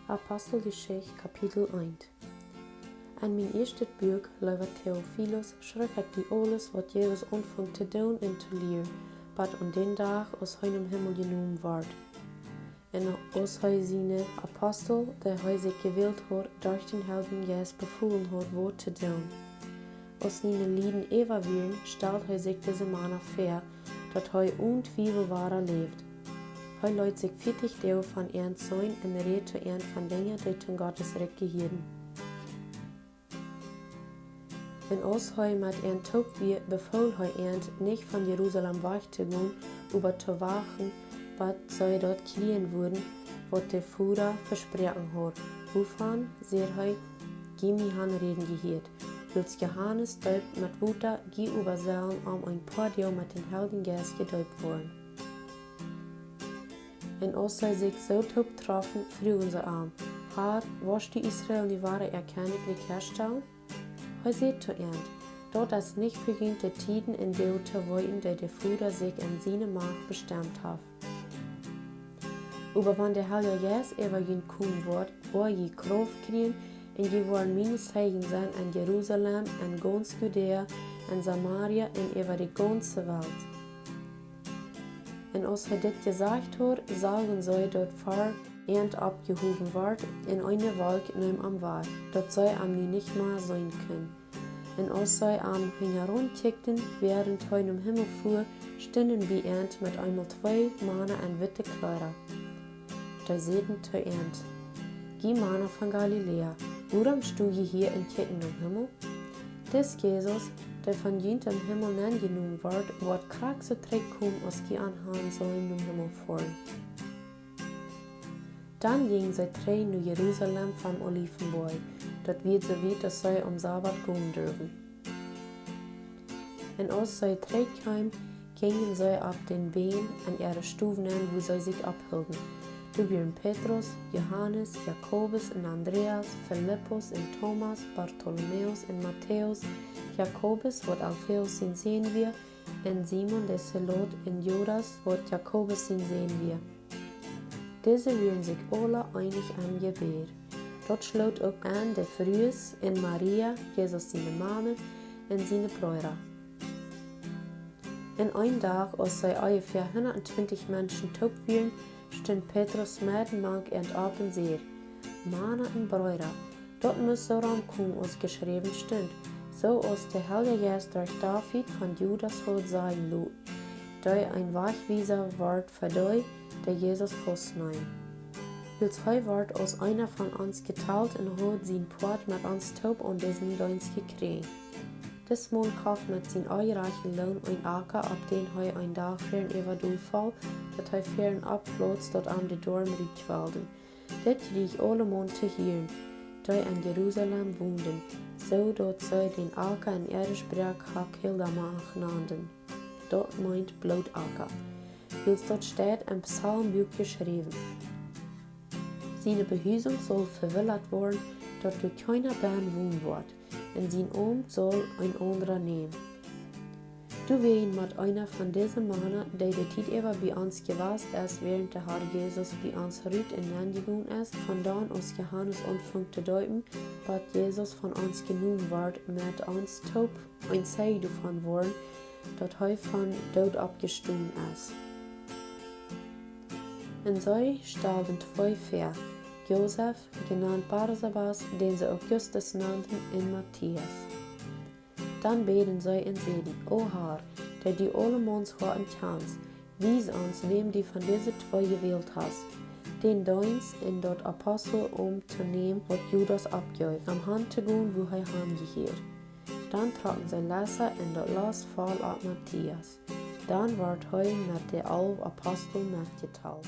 Apostelgeschichte kapitel 1. En mijn eerste boek, Leuwe Theophilus, schreef ik die alles wat Jezus ontvangt te doen en te leren, wat on den dag aus heinem Himmel genomen wordt. En als hij zijn apostel, die hij zich gewild had, durch den Heiligen Geist bevolen had, wat te doen. Als zijn Lieden evalueren, stelt hij zich deze Mann vor, dat hij ontwijfelbaar leeft. Hij leidt zich fittig deel van ihren Zoon en redt zu ihren van dingen die ten Gottes Recht gehören. En als hij met ihren Tod weer, befahl hij ihren nicht von Jerusalem wegzugehen, aber zu wachen, wat zij dort kriegen würden, wat der Führer versprochen hat. Wovon, sagt hij, gimme han reden gehört. Als Johannes deupt mit Wuter, geh übersellen, ein paar Jahre mit den Heiligen Geist gedeupt worden. En als zij zich zo top troffen, vroegen ze aan, Herr, was die Israel die wahre erkennlich herstellen? Hij zei zu ihnen, dort es nicht vergehen die Tiden in der zu wollen, die der Führer sich in seine Macht bestimmt hat. Aber wenn der Heilige Geist über ihn kommen wird, je Kraft kriegen, und je wollen meine Zeichen sein in Jerusalem, in ganz Judäa, in Samaria und über die ganze Welt. En als hij dit gesagt hat, sagen zij dat vor Ernt abgehoben wird, in eine Wolke neben am Weg, dat zij am nu nicht mehr sein können. En als zij am herumkickten, während hij im Himmel fuhr, stünden wie Ernt mit einmal 2 Männer in witte Kleider. Da sehnten zu Ernt, Geh Männer von Galiläa, warum stu je hier in Kicken im Himmel? Des Jesus, der von jent im Himmel angenommen wird krank so zurückkommen, als die anhaben sollen im Himmel fahren. Dann gingen sie 3 nach Jerusalem vom Olivenberg, dort wird so weit, dass sie am Sabbat gehen dürfen. Und als sie zurückkamen, gingen sie auf den Beinen an ihre Stufen an, wo sie sich abhielten. Da waren Petrus, Johannes, Jakobus und Andreas, Philippus und Thomas, Bartholomäus und Matthäus, Jakobus, wat Alpheus sin sehen wir, und Simon der Zelot und Judas, wat Jakobus sin sehen wir. Diese waren sich alle einig am Gebet. Dort schloot auch an der Frühes und Maria, Jesus seine Mama, und seine Brüder. In einem Tag, als sie ungefähr 120 Menschen tot waren, stund Petrus mit Mank und ab und sagt, Männer und Brüder, dort muss so rankommen, als geschrieben stund, so als der Heilige Geist durch David von Judas hat sagen lot, der ein Wegweiser wird für die, der Jesus festnehmen. Als er wird als einer von uns geteilt und hat sein Port mit uns taub und diesen Dienst gekriegt. Des Mann kauft mit sein reichen Lohn ein Acker, auf den er ein Tag fern über Durchfall, dat er fern abplotzt, dort an die Dorn rütwalden. Det krieg alle Mann zu hören, die in Jerusalem wohnen, so dort sei den Acker in Erdesberg Hakildamach nannten. Dort meint Blutacker, weil dort steht im Psalmbuch geschrieben. Seine Behüsung soll verwildert worden, dort durch keiner Bern wohnen wird, und sein Ohm soll ein anderer nehmen. Du wehen mit einer von diesen Männern, die Zeit über bei uns gewesen ist, während der Herr Jesus bei uns rüt in Land gegangen ist, von dann aus Johannes anfängt zu deuten, was Jesus von uns genommen wird, mit uns taub ein Zeichen davon worden, dass er von Tod abgestanden ist. Und sie stellten 2 vor, Josef, genannt Barsabas, den sie Augustus nannten, und Matthias. Dann beten sie und sagen, O Herr, der die alle Manns Horten kannst, wies uns, wem die von diesen 2 gewählt hast, den Dienst in dort Apostel zu nehmen, was Judas abgehört, am Hand zu gehen, wo er hingehört. Dann tragen sie Lasse in dort Last voll ab Matthias. Dann wird er mit der 11 Apostel mitgeteilt.